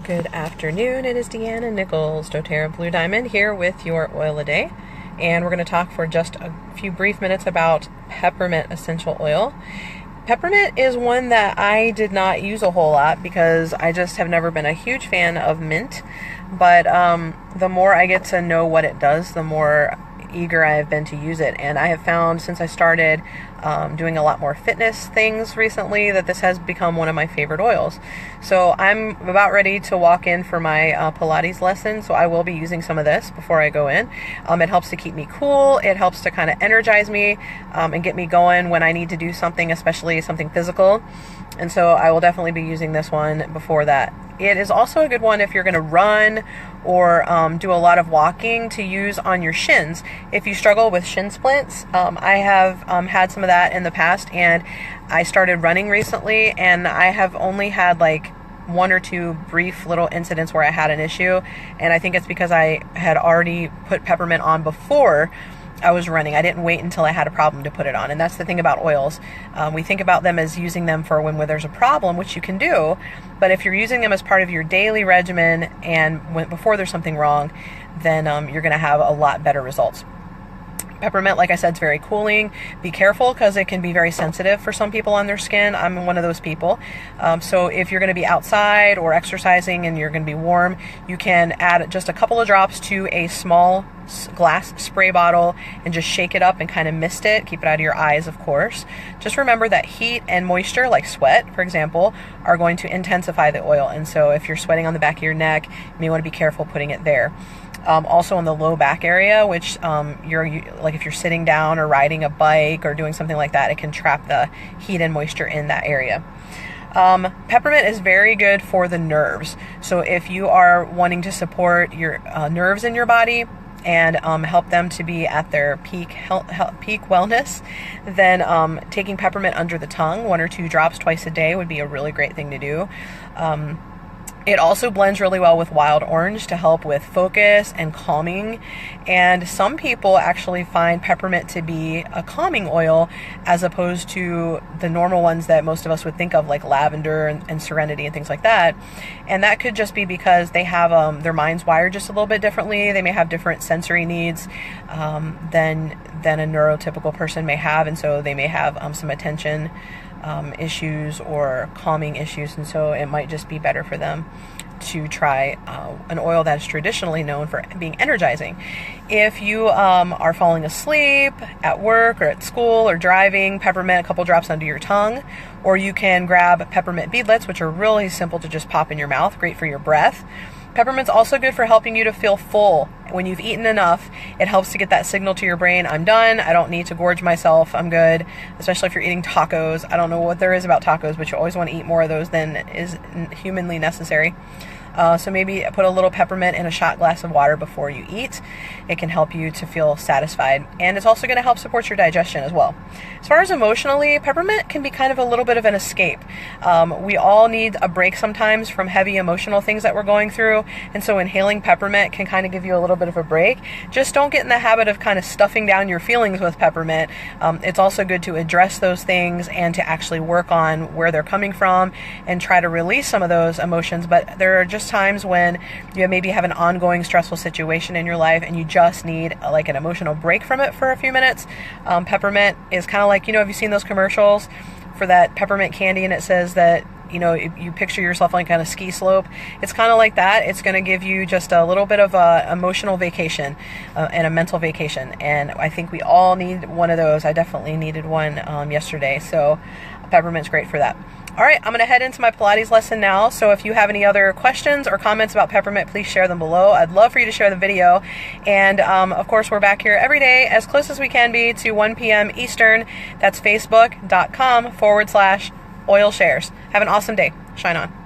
Good afternoon, it is Deanna Nichols, doTERRA Blue Diamond, here with your oil a day. And we're going to talk for just a few brief minutes about peppermint essential oil. Peppermint is one that I did not use a whole lot because I just have never been a huge fan of mint. But the more I get to know what it does, the more eager I have been to use it. And I have found since I started doing a lot more fitness things recently that this has become one of my favorite oils. So I'm about ready to walk in for my Pilates lesson, so I will be using some of this before I go in. It helps to keep me cool, it helps to kind of energize me and get me going when I need to do something, especially something physical. And so I will definitely be using this one before that. It is also a good one if you're going to run or do a lot of walking to use on your shins. If you struggle with shin splints, I have had some of that in the past, and I started running recently, and I have only had like one or two brief little incidents where I had an issue, and I think it's because I had already put peppermint on before I was running. I didn't wait until I had a problem to put it on. And that's the thing about oils. We think about them as using them for when there's a problem, which you can do. But if you're using them as part of your daily regimen and before there's something wrong, then you're going to have a lot better results. Peppermint, like I said, is very cooling. Be careful because it can be very sensitive for some people on their skin. I'm one of those people. So if you're going to be outside or exercising and you're going to be warm, you can add just a couple of drops to a small glass spray bottle and just shake it up and kind of mist it. Keep it out of your eyes, of course. Just remember that heat and moisture, like sweat, for example, are going to intensify the oil. And so if you're sweating on the back of your neck, you may want to be careful putting it there. Also in the low back area, which like if you're sitting down or riding a bike or doing something like that, it can trap the heat and moisture in that area. Peppermint is very good for the nerves. So if you are wanting to support your nerves in your body and help them to be at their peak wellness, then taking peppermint under the tongue, 1 or 2 drops twice a day, would be a really great thing to do. It also blends really well with wild orange to help with focus and calming. And some people actually find peppermint to be a calming oil as opposed to the normal ones that most of us would think of, like lavender and serenity and things like that. And that could just be because they have their minds wired just a little bit differently. They may have different sensory needs than a neurotypical person may have. And so they may have some attention issues or calming issues, and so it might just be better for them to try an oil that is traditionally known for being energizing. If you are falling asleep at work or at school or driving, peppermint, a couple drops under your tongue, or you can grab peppermint beadlets, which are really simple to just pop in your mouth, great for your breath. Peppermint's also good for helping you to feel full. When you've eaten enough, it helps to get that signal to your brain, I'm done, I don't need to gorge myself, I'm good, especially if you're eating tacos. I don't know what there is about tacos, but you always want to eat more of those than is humanly necessary. So maybe put a little peppermint in a shot glass of water before you eat. It can help you to feel satisfied, and it's also going to help support your digestion as well. As far as emotionally, peppermint can be kind of a little bit of an escape. We all need a break sometimes from heavy emotional things that we're going through, and so inhaling peppermint can kind of give you a little bit of a break. Just don't get in the habit of kind of stuffing down your feelings with peppermint. It's also good to address those things and to actually work on where they're coming from and try to release some of those emotions. But there are just times when you maybe have an ongoing stressful situation in your life and you just need like an emotional break from it for a few minutes. Peppermint is kind of like, have you seen those commercials for that peppermint candy, and it says that you picture yourself like on a ski slope? It's kind of like that. It's going to give you just a little bit of a emotional vacation and a mental vacation, and I think we all need one of those. I definitely needed one yesterday, so peppermint's great for that. All right, I'm going to head into my Pilates lesson now, so if you have any other questions or comments about peppermint, please share them below. I'd love for you to share the video, and of course, we're back here every day as close as we can be to 1 p.m. Eastern. That's facebook.com/oil shares. Have an awesome day. Shine on.